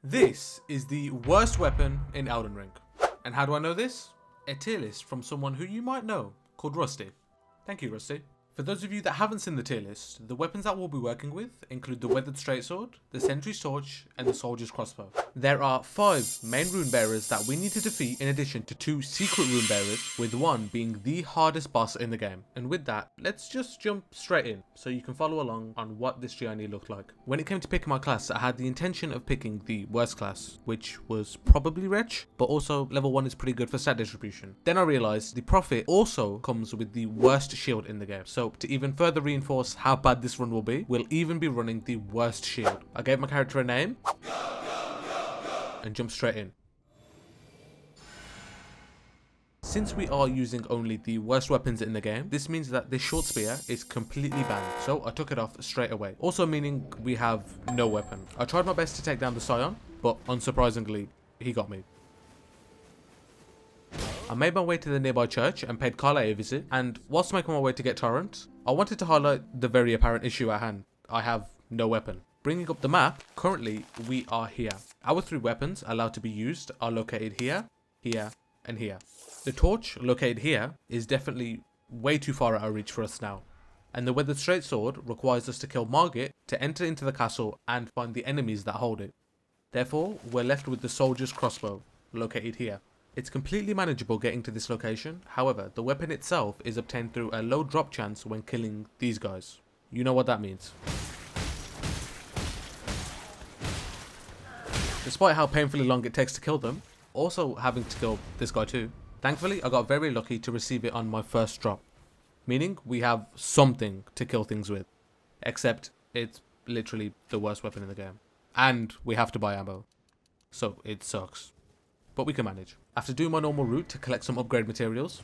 This is the worst weapon in Elden Ring. And how do I know this? A tier list from someone who you might know, called Rusty. Thank you, Rusty. For those of you that haven't seen the tier list, the weapons that we'll be working with include the Weathered Straightsword, the Sentry's Torch, and the Soldier's Crossbow. There are 5 main rune bearers that we need to defeat in addition to 2 secret rune bearers, with one being the hardest boss in the game. And with that, let's just jump straight in so you can follow along on what this journey looked like. When it came to picking my class, I had the intention of picking the worst class, which was probably Wretch, but also level 1 is pretty good for stat distribution. Then I realised the Prophet also comes with the worst shield in the game. So to even further reinforce how bad this run will be, we'll even be running the worst shield. I gave my character a name and jumped straight in. Since we are using only the worst weapons in the game, this means that this short spear is completely banned, so I took it off straight away. Also meaning we have no weapon. I tried my best to take down the Scion, but unsurprisingly, he got me. I made my way to the nearby church and paid Carla a visit, and whilst making my way to get Torrent, I wanted to highlight the very apparent issue at hand. I have no weapon. Bringing up the map, currently we are here. Our 3 weapons allowed to be used are located here, here, and here. The torch, located here, is definitely way too far out of reach for us now. And the Weathered Straightsword requires us to kill Margit to enter into the castle and find the enemies that hold it. Therefore, we're left with the Soldier's Crossbow, located here. It's completely manageable getting to this location, however, the weapon itself is obtained through a low drop chance when killing these guys. You know what that means. Despite how painfully long it takes to kill them, also having to kill this guy too, thankfully I got very lucky to receive it on my first drop. Meaning we have something to kill things with, except it's literally the worst weapon in the game. And we have to buy ammo, so it sucks. But we can manage. After doing my normal route to collect some upgrade materials,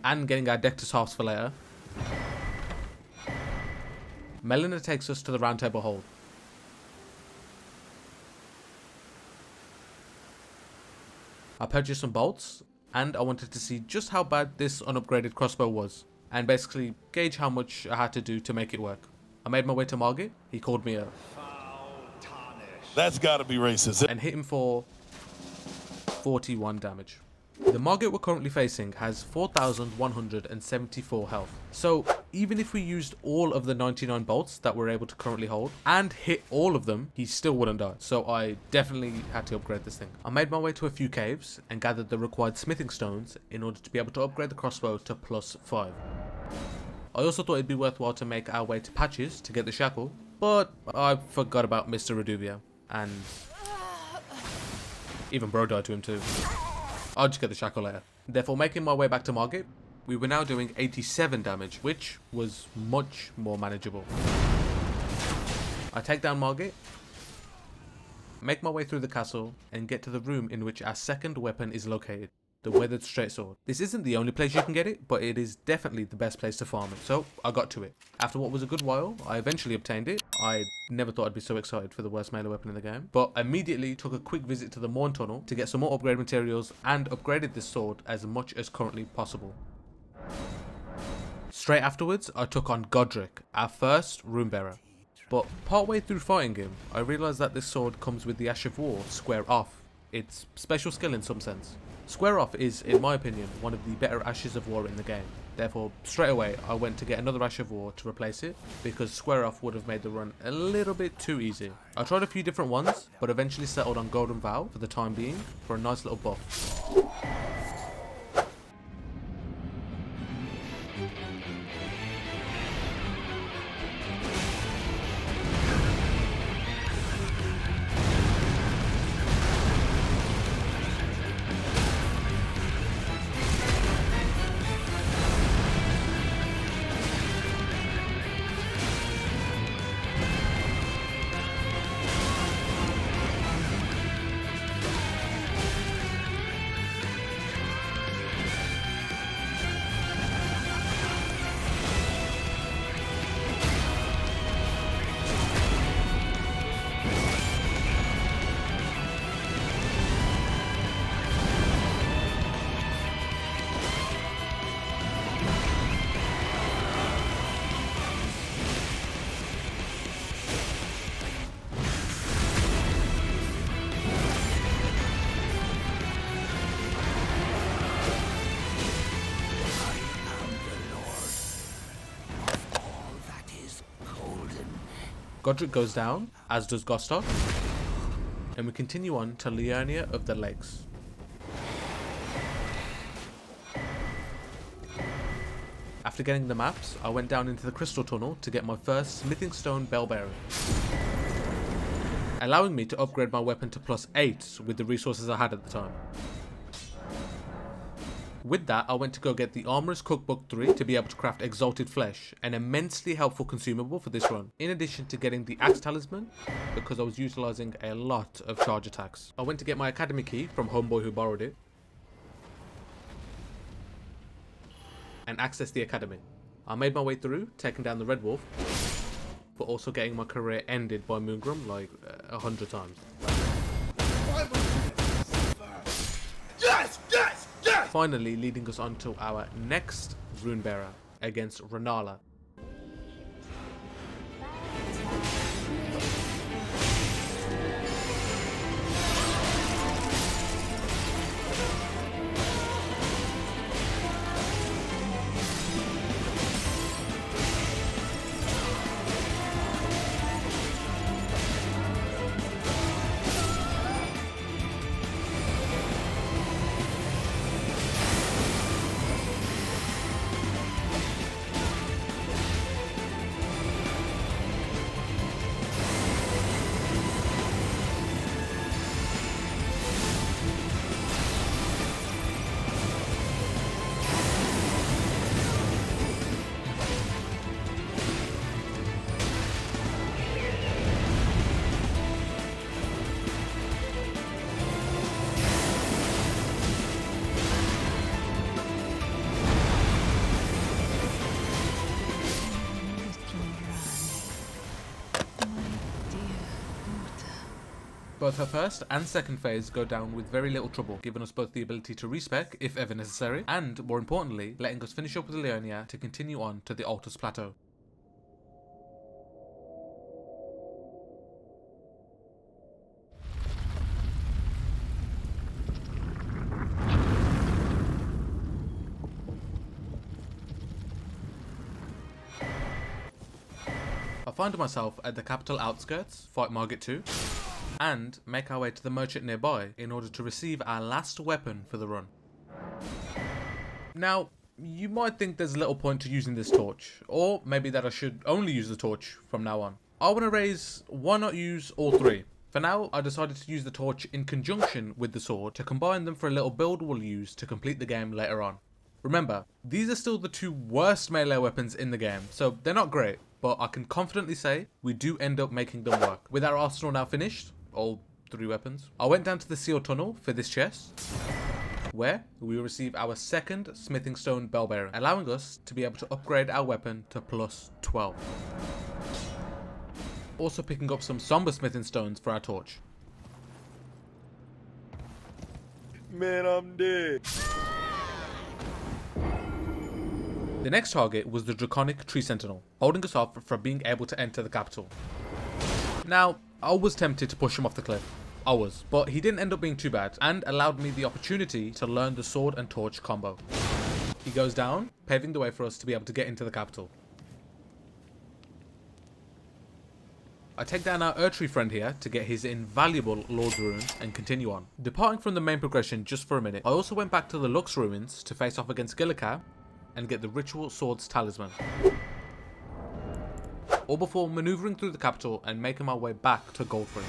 and getting our Dectus halves for later, Melina takes us to the Round Table Hold. I purchased some bolts, and I wanted to see just how bad this unupgraded crossbow was, and basically gauge how much I had to do to make it work. I made my way to Margit. He called me a... That's gotta be racist. And hit him for 41 damage. The Margit we're currently facing has 4,174 health. So even if we used all of the 99 bolts that we're able to currently hold and hit all of them, he still wouldn't die. So I definitely had to upgrade this thing. I made my way to a few caves and gathered the required smithing stones in order to be able to upgrade the crossbow to +5. I also thought it'd be worthwhile to make our way to Patches to get the shackle, but I forgot about Mr. Reduvia, and even Bro died to him too. I'll just get the shackle later. Therefore, making my way back to Margit, we were now doing 87 damage, which was much more manageable. I take down Margit, make my way through the castle, and get to the room in which our second weapon is located. The Weathered Straightsword. This isn't the only place you can get it, but it is definitely the best place to farm it, so I got to it. After what was a good while, I eventually obtained it. I never thought I'd be so excited for the worst melee weapon in the game, but immediately took a quick visit to the Morn Tunnel to get some more upgrade materials and upgraded this sword as much as currently possible. Straight afterwards, I took on Godric, our first rune bearer. But partway through fighting him, I realised that this sword comes with the Ash of War square off. It's special skill in some sense. Square off is, in my opinion, one of the better Ashes of War in the game. Therefore, straight away, I went to get another Ash of War to replace it, because square off would have made the run a little bit too easy. I tried a few different ones, but eventually settled on Golden Vow for the time being, for a nice little buff. Godric goes down, as does Gostok, and we continue on to Liurnia of the Lakes. After getting the maps, I went down into the Crystal Tunnel to get my first Smithing Stone Bell Bearing, allowing me to upgrade my weapon to +8 with the resources I had at the time. With that, I went to go get the Armorer's Cookbook 3 to be able to craft Exalted Flesh, an immensely helpful consumable for this run, in addition to getting the Axe Talisman, because I was utilising a lot of charge attacks. I went to get my Academy Key from Homeboy who borrowed it, and access the Academy. I made my way through, taking down the Red Wolf, but also getting my career ended by Moongrum like 100 times. Yes! Yes! Yes! Finally leading us on to our next Rune Bearer against Renala. Both her first and second phase go down with very little trouble, giving us both the ability to respec if ever necessary, and more importantly, letting us finish up with Liurnia to continue on to the Altus Plateau. I find myself at the capital outskirts, fight Margit 2, and make our way to the merchant nearby in order to receive our last weapon for the run. Now, you might think there's little point to using this torch, or maybe that I should only use the torch from now on. I want to raise why not use all three. For now, I decided to use the torch in conjunction with the sword to combine them for a little build we'll use to complete the game later on. Remember, these are still the two worst melee weapons in the game, so they're not great, but I can confidently say we do end up making them work. With our arsenal now finished, all three weapons, I went down to the sealed tunnel for this chest, where we will receive our second smithing stone bell bearing, allowing us to be able to upgrade our weapon to +12. Also picking up some somber smithing stones for our torch. Man, I'm dead. The next target was the Draconic Tree Sentinel, holding us off from being able to enter the capital. Now, I was tempted to push him off the cliff. I was, but he didn't end up being too bad and allowed me the opportunity to learn the sword and torch combo. He goes down, paving the way for us to be able to get into the capital. I take down our Erdtree friend here to get his invaluable Lord's Rune and continue on. Departing from the main progression just for a minute, I also went back to the Lux Ruins to face off against Gillicar and get the Ritual Swords Talisman. All before manoeuvring through the capital and making my way back to Goldfree.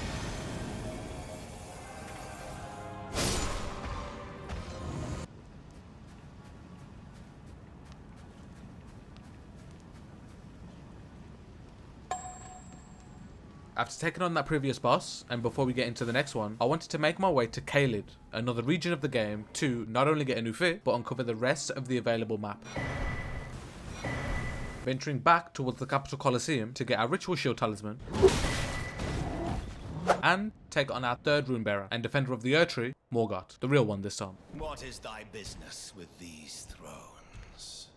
After taking on that previous boss, and before we get into the next one, I wanted to make my way to Caelid, another region of the game, to not only get a new fit, but uncover the rest of the available map. Venturing back towards the Capital Colosseum to get our Ritual Shield Talisman, and take on our third Rune Bearer and Defender of the Erdtree, Morgott, the real one this time. What is thy business with these thrones?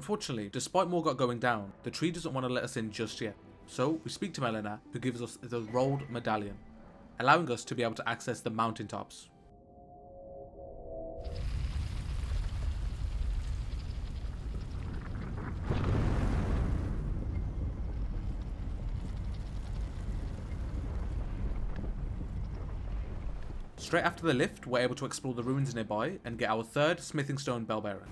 Unfortunately, despite Morgoth going down, the tree doesn't want to let us in just yet. So we speak to Melina, who gives us the rolled medallion, allowing us to be able to access the mountaintops. Straight after the lift, we're able to explore the ruins nearby and get our third smithing stone bell bearer,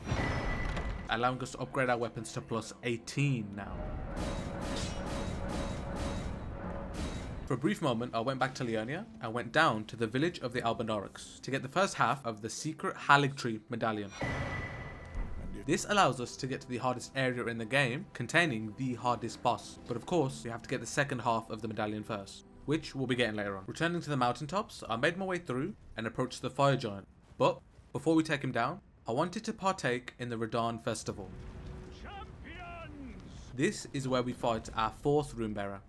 allowing us to upgrade our weapons to plus 18 now. For a brief moment, I went back to Liurnia and went down to the village of the Albandorics to get the first half of the secret Haligtree medallion. This allows us to get to the hardest area in the game, containing the hardest boss. But of course, we have to get the second half of the medallion first, which we'll be getting later on. Returning to the mountaintops, I made my way through and approached the fire giant. But before we take him down, I wanted to partake in the Radahn festival. Champions! This is where we fight our fourth rune bearer.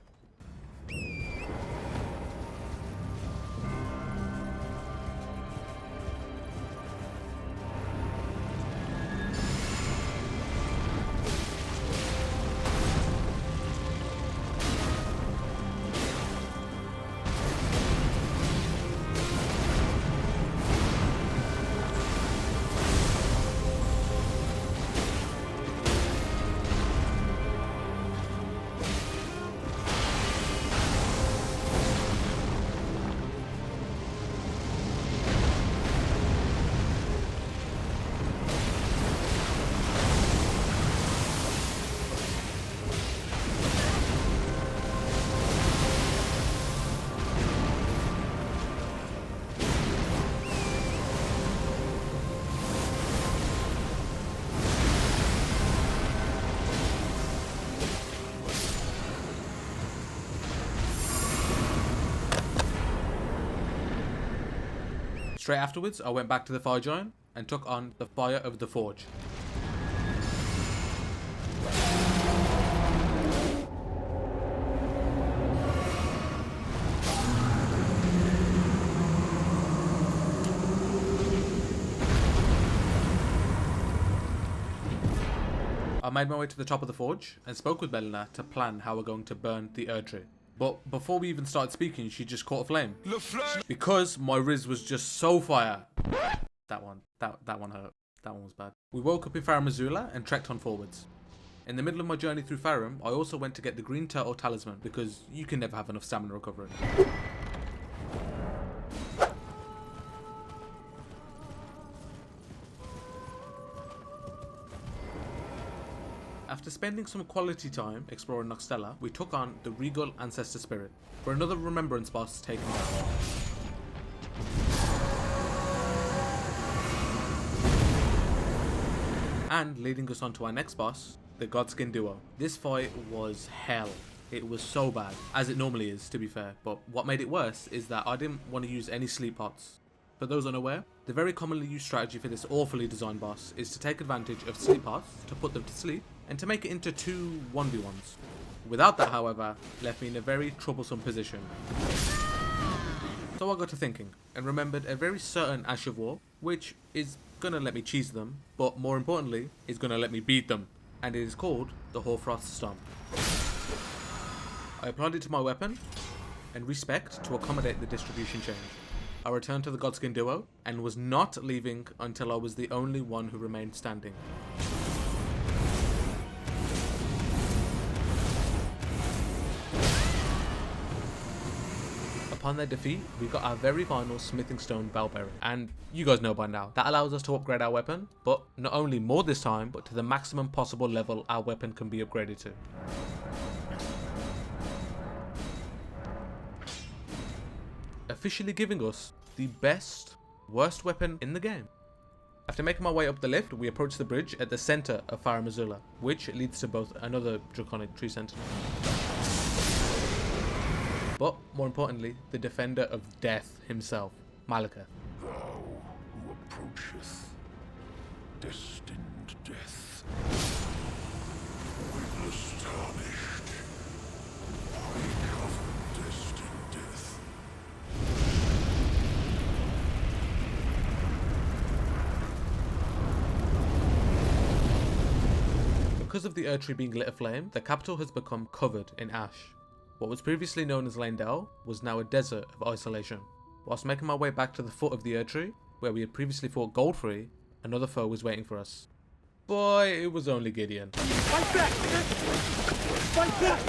Straight afterwards, I went back to the fire giant and took on the fire of the forge. I made my way to the top of the forge and spoke with Melina to plan how we're going to burn the Erdtree. But before we even started speaking, she just caught a flame. Because my Riz was just so fire. That one hurt. That one was bad. We woke up in Farum Azula and trekked on forwards. In the middle of my journey through Farum, I also went to get the green turtle talisman because you can never have enough stamina recovery. After spending some quality time exploring Noxtella, we took on the Regal Ancestor Spirit for another remembrance boss taken down. And leading us on to our next boss, the Godskin Duo. This fight was hell. It was so bad, as it normally is to be fair, but what made it worse is that I didn't want to use any sleep pots. For those unaware, the very commonly used strategy for this awfully designed boss is to take advantage of sleep pots to put them to sleep and to make it into two 1v1s. Without that, however, left me in a very troublesome position. So I got to thinking and remembered a very certain Ash of War, which is gonna let me cheese them, but more importantly, is gonna let me beat them, and it is called the Hoarfrost Stomp. I applied it to my weapon and respect to accommodate the distribution change. I returned to the Godskin Duo and was not leaving until I was the only one who remained standing. Upon their defeat, we got our very final Smithing Stone Bellbearer, and you guys know by now, that allows us to upgrade our weapon, but not only more this time, but to the maximum possible level our weapon can be upgraded to. Officially giving us the best, worst weapon in the game. After making my way up the lift, we approach the bridge at the center of Farum Azula, which leads to both another Draconic Tree Sentinel. But, more importantly, the Defender of Death himself, Malekith. Thou who approacheth destined death, will astonished. I have destined death. Because of the Erdtree being lit aflame, the capital has become covered in ash. What was previously known as Leyndell was now a desert of isolation. Whilst making my way back to the foot of the Erdtree, where we had previously fought Goldfree, another foe was waiting for us. Boy, it was only Gideon. Fight back! Fight back!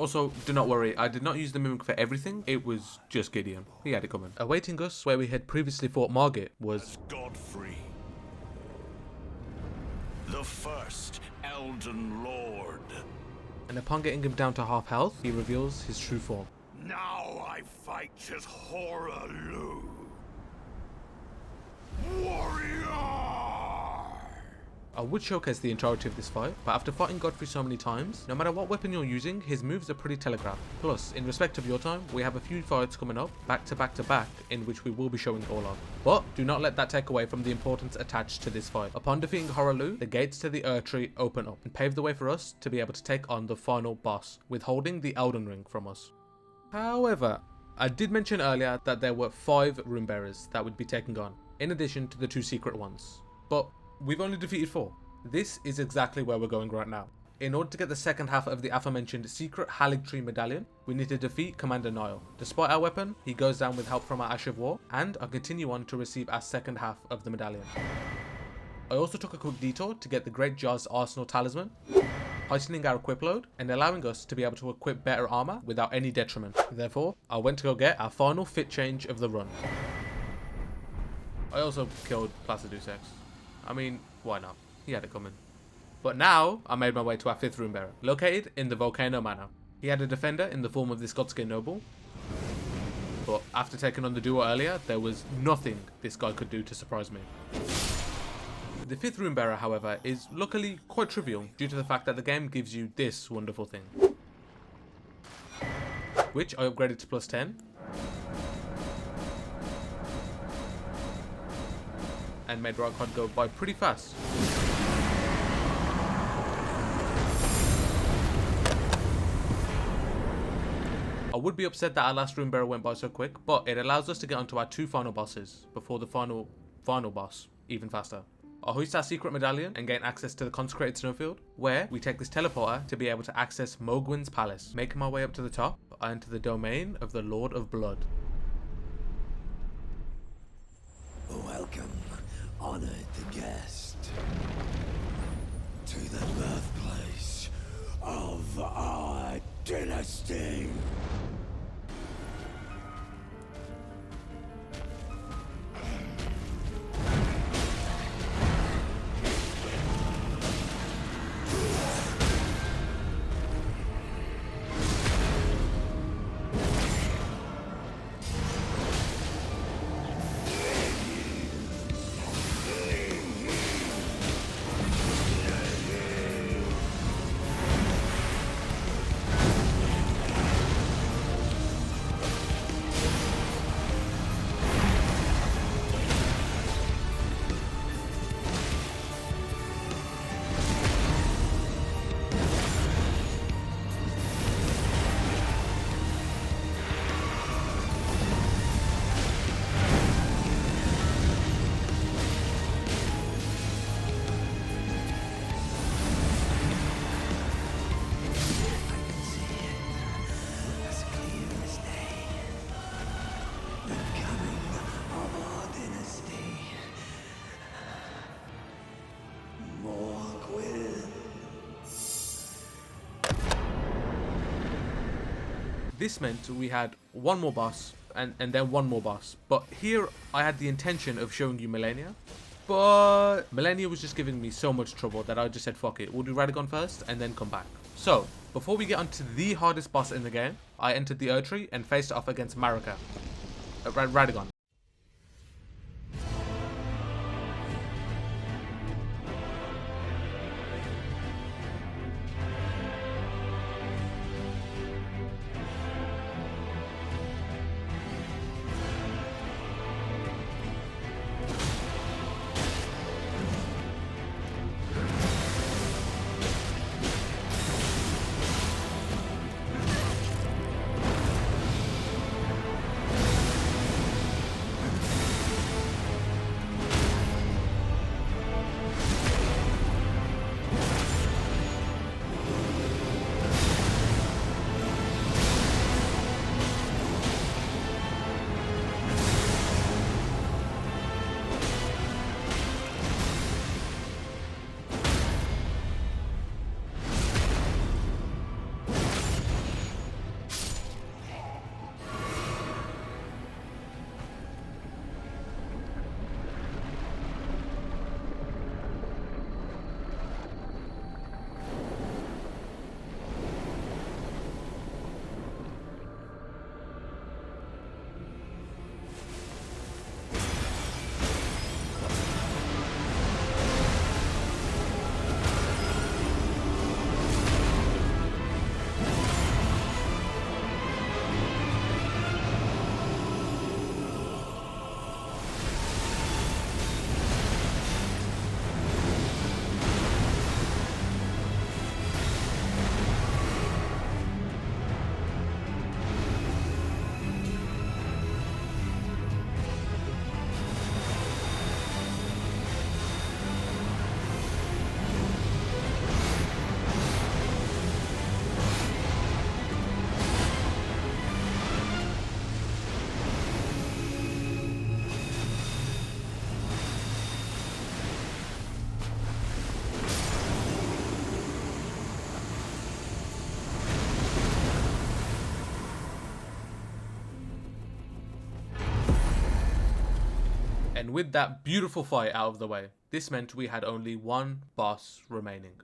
Also, do not worry, I did not use the Mimic for everything, it was just Gideon. He had it coming. Awaiting us, where we had previously fought Margit, was Godfrey, the first Elden Lord. and upon getting him down to half health, he reveals his true form. Now I fight as Horalu. Warrior! I would showcase the entirety of this fight, but after fighting Godfrey so many times, no matter what weapon you're using, his moves are pretty telegraphed. Plus, in respect of your time, we have a few fights coming up, back to back to back, in which we will be showing all of. But do not let that take away from the importance attached to this fight. Upon defeating Horalu, the gates to the Erdtree open up and pave the way for us to be able to take on the final boss, withholding the Elden Ring from us. However, I did mention earlier that there were 5 rune bearers that would be taken on, in addition to the 2 secret ones. But we've only defeated 4. This is exactly where we're going right now. In order to get the second half of the aforementioned secret Haligtree medallion, we need to defeat Commander Niall. Despite our weapon, he goes down with help from our Ash of War, and I continue on to receive our second half of the medallion. I also took a quick detour to get the Great Jar's Arsenal Talisman, heightening our equip load and allowing us to be able to equip better armor without any detriment. Therefore, I went to go get our final fit change of the run. I also killed Placiduce X. I mean, why not? He had it coming. But now, I made my way to our 5th rune bearer, located in the Volcano Manor. He had a defender in the form of this Godskin Noble, but after taking on the duo earlier, there was nothing this guy could do to surprise me. The 5th rune bearer, however, is luckily quite trivial due to the fact that the game gives you this wonderful thing, which I upgraded to plus 10, and made right card go by pretty fast. I would be upset that our last rune bearer went by so quick, but it allows us to get onto our 2 final bosses before the final boss even faster. I'll hoist our secret medallion and gain access to the consecrated snowfield, where we take this teleporter to be able to access Mogwin's palace. Making my way up to the top, I enter the domain of the Lord of Blood. Welcome, honored guest, to the birthplace of our dynasty. This meant we had one more boss and then one more boss. But here I had the intention of showing you Melania. But Melania was just giving me so much trouble that I just said fuck it. We'll do Radagon first and then come back. So, before we get onto the hardest boss in the game, I entered the Erdtree and faced off against Marika. Radagon. And with that beautiful fight out of the way, this meant we had only one boss remaining.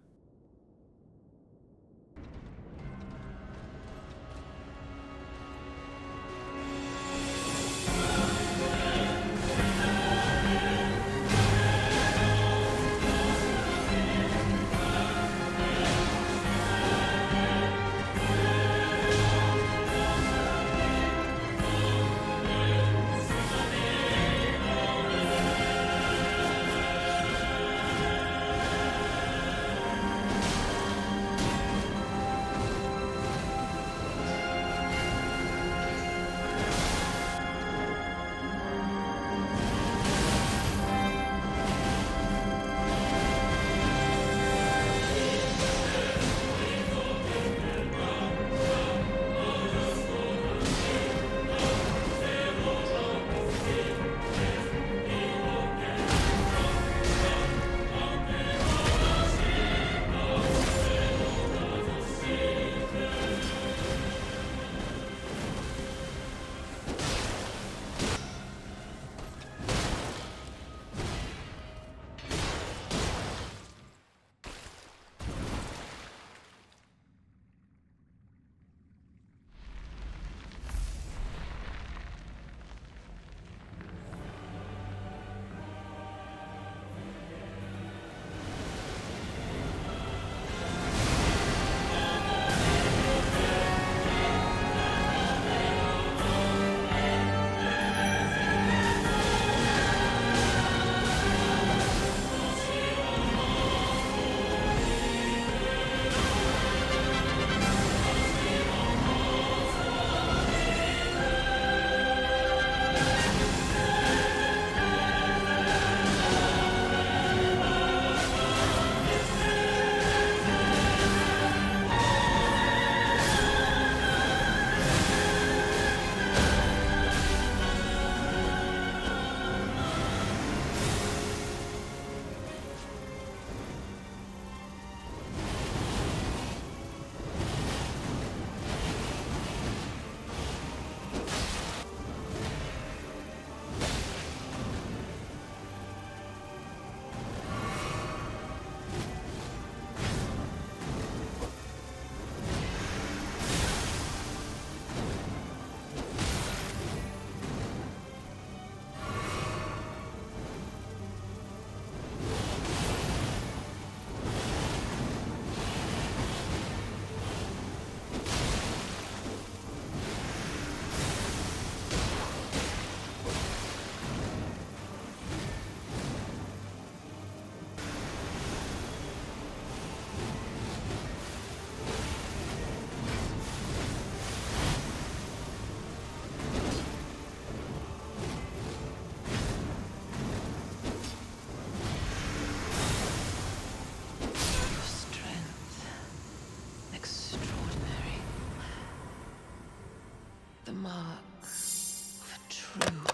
The mark of a true